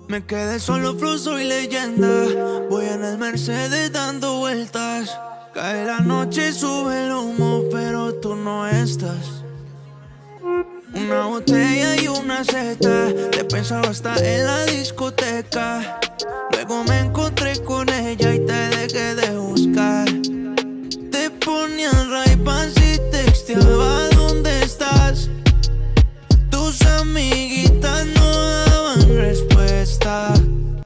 Me quedé solo, flow, soy leyenda. Voy en el Mercedes dando vueltas. Cae la noche, sube el humo, pero tú no estás. Una botella y una seta, te pensaba hasta en la discoteca. Luego me encontré con ella y te dejé de buscar. Te ponían Ray-Bans